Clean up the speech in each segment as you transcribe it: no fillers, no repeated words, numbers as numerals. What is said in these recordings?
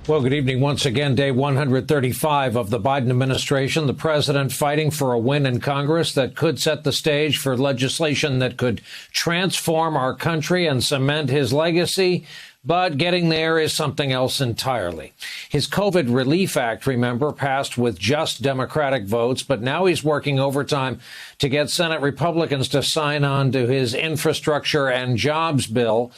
Well, good evening once again. Day 135 of the Biden administration. The president fighting for a win in Congress that could set the stage for legislation that could transform our country and cement his legacy. But getting there is something else entirely. His COVID Relief Act, remember, passed with just Democratic votes, but now he's working overtime to get Senate Republicans to sign on to his infrastructure and jobs bill.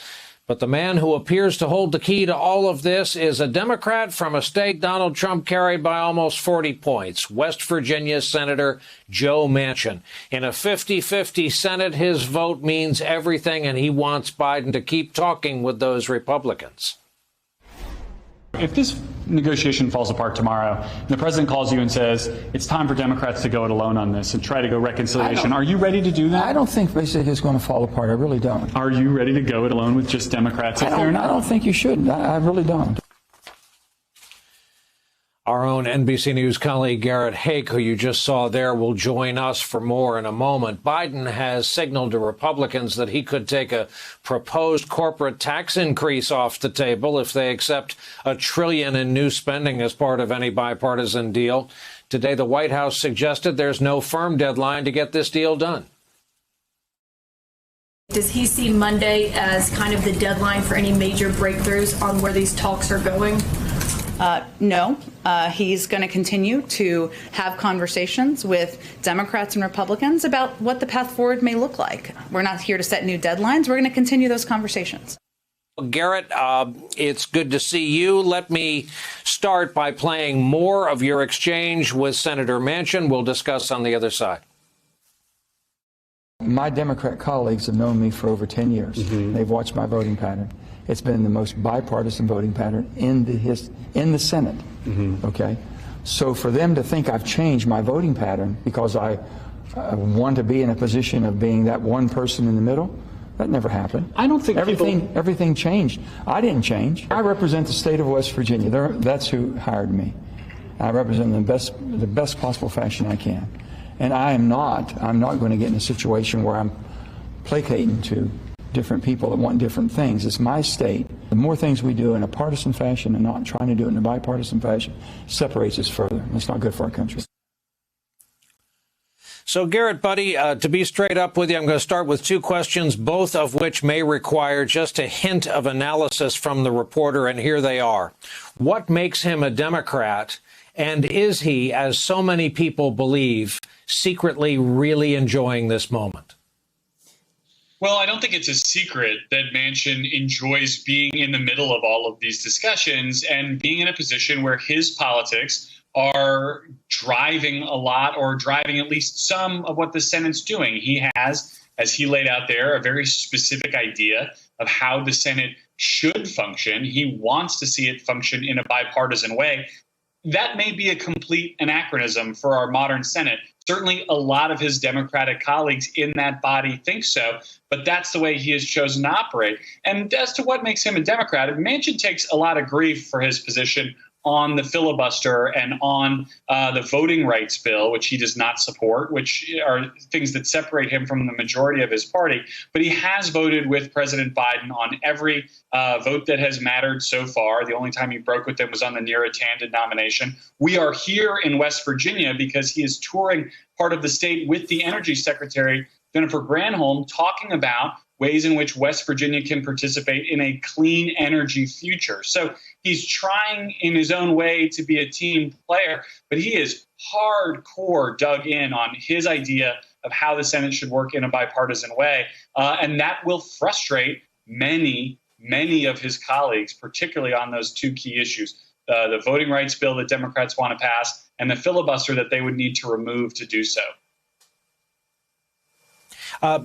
But the man who appears to hold the key to all of this is a Democrat from a state Donald Trump carried by almost 40 points, West Virginia Senator Joe Manchin. In a 50-50 Senate, his vote means everything, and he wants Biden to keep talking with those Republicans. If this negotiation falls apart tomorrow, and the president calls you and says it's time for Democrats to go it alone on this and try to go reconciliation, are you ready to do that? I don't think basically it's going to fall apart. I really don't. Are you ready to go it alone with just Democrats? I don't think you should. I really don't. Our own NBC News colleague Garrett Haake, who you just saw there, will join us for more in a moment. Biden has signaled to Republicans that he could take a proposed corporate tax increase off the table if they accept $1 trillion in new spending as part of any bipartisan deal. Today, the White House suggested there's no firm deadline to get this deal done. Does he see Monday as kind of the deadline for any major breakthroughs on where these talks are going? No. He's going to continue to have conversations with Democrats and Republicans about what the path forward may look like. We're not here to set new deadlines. We're going to continue those conversations. Garrett, it's good to see you. Let me start by playing more of your exchange with Senator Manchin. We'll discuss on the other side. My Democrat colleagues have known me for over 10 years. They've watched my voting pattern. It's been the most bipartisan voting pattern in the Senate. Okay, so for them to think I've changed my voting pattern because I want to be in a position of being that one person in the middle, that never happened. I don't think everything changed. I didn't change. I represent the state of West Virginia. That's who hired me. I represent them the best possible fashion I can, and I'm not going to get in a situation where I'm placating to different people that want different things. It's my state. The more things we do in a partisan fashion and not trying to do it in a bipartisan fashion separates us further. That's not good for our country. So, Garrett, buddy, to be straight up with you, I'm going to start with two questions, both of which may require just a hint of analysis from the reporter, and here they are. What makes him a Democrat, and is he, as so many people believe, secretly really enjoying this moment? Well, I don't think it's a secret that Manchin enjoys being in the middle of all of these discussions and being in a position where his politics are driving a lot or driving at least some of what the Senate's doing. He has, as he laid out there, a very specific idea of how the Senate should function. He wants to see it function in a bipartisan way. That may be a complete anachronism for our modern Senate. Certainly a lot of his Democratic colleagues in that body think so, but that's the way he has chosen to operate. And as to what makes him a Democrat, Manchin takes a lot of grief for his position on the filibuster and on the voting rights bill, which he does not support, which are things that separate him from the majority of his party. But he has voted with President Biden on every vote that has mattered so far. The only time he broke with them was on the Neera Tanden nomination. We are here in West Virginia because he is touring part of the state with the Energy Secretary, Jennifer Granholm, talking about ways in which West Virginia can participate in a clean energy future. So he's trying in his own way to be a team player, but he is hardcore dug in on his idea of how the Senate should work in a bipartisan way. And that will frustrate many of his colleagues, particularly on those two key issues, the voting rights bill that Democrats want to pass and the filibuster that they would need to remove to do so.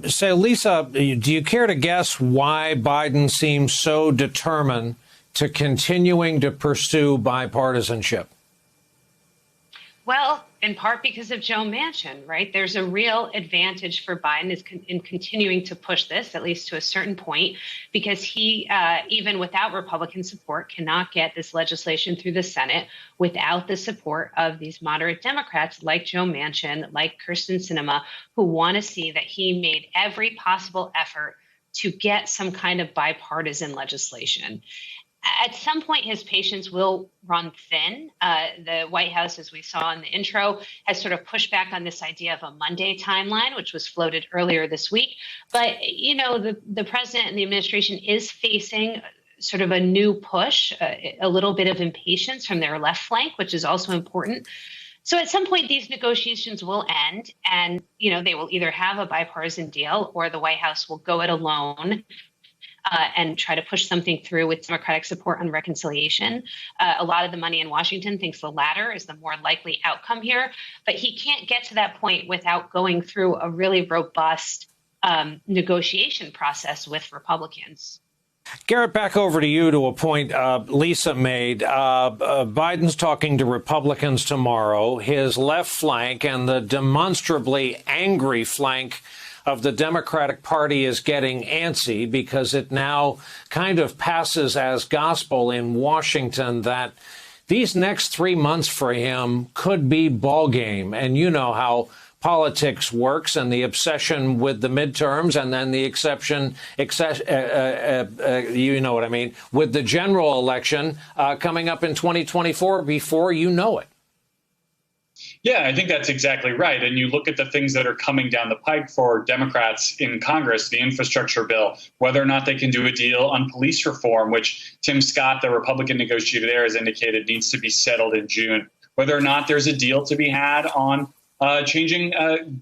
So, Lisa, do you care to guess why Biden seems so determined to continuing to pursue bipartisanship? Well, in part because of Joe Manchin, right? There's a real advantage for Biden in continuing to push this, at least to a certain point, because he, even without Republican support, cannot get this legislation through the Senate without the support of these moderate Democrats like Joe Manchin, like Kyrsten Sinema, who want to see that he made every possible effort to get some kind of bipartisan legislation. at some point, his patience will run thin. The White House, as we saw in the intro, has sort of pushed back on this idea of a Monday timeline, which was floated earlier this week. But, the president and the administration is facing sort of a new push, a little bit of impatience from their left flank, which is also important. So at some point, these negotiations will end, and, they will either have a bipartisan deal or the White House will go it alone and try to push something through with Democratic support on reconciliation. A lot of the money in Washington thinks the latter is the more likely outcome here, but he can't get to that point without going through a really robust negotiation process with Republicans. Garrett, back over to you to a point Lisa made. Biden's talking to Republicans tomorrow. His left flank and the demonstrably angry flank of the Democratic Party is getting antsy because it now kind of passes as gospel in Washington that these next 3 months for him could be ball game. And you know how politics works and the obsession with the midterms and then the you know what I mean, with the general election coming up in 2024 before you know it. Yeah, I think that's exactly right. And you look at the things that are coming down the pike for Democrats in Congress, the infrastructure bill, whether or not they can do a deal on police reform, which Tim Scott, the Republican negotiator there, has indicated needs to be settled in June, whether or not there's a deal to be had on changing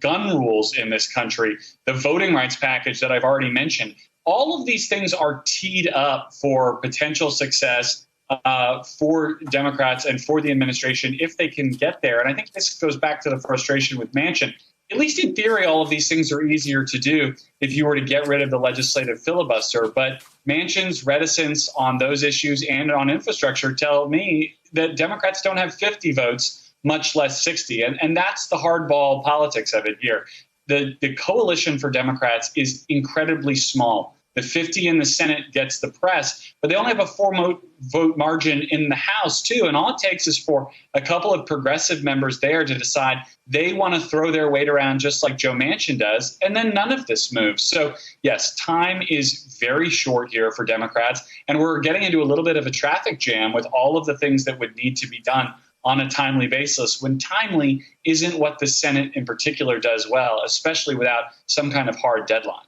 gun rules in this country, the voting rights package that I've already mentioned. All of these things are teed up for potential success for Democrats and for the administration if they can get there. And I think this goes back to the frustration with Manchin. At least in theory, all of these things are easier to do if you were to get rid of the legislative filibuster. But Manchin's reticence on those issues and on infrastructure tell me that Democrats don't have 50 votes, much less 60. And that's the hardball politics of it here. The coalition for Democrats is incredibly small. The 50 in the Senate gets the press, but they only have a 4-vote margin in the House, too. And all it takes is for a couple of progressive members there to decide they want to throw their weight around just like Joe Manchin does, and then none of this moves. So, yes, time is very short here for Democrats, and we're getting into a little bit of a traffic jam with all of the things that would need to be done on a timely basis, when timely isn't what the Senate in particular does well, especially without some kind of hard deadline.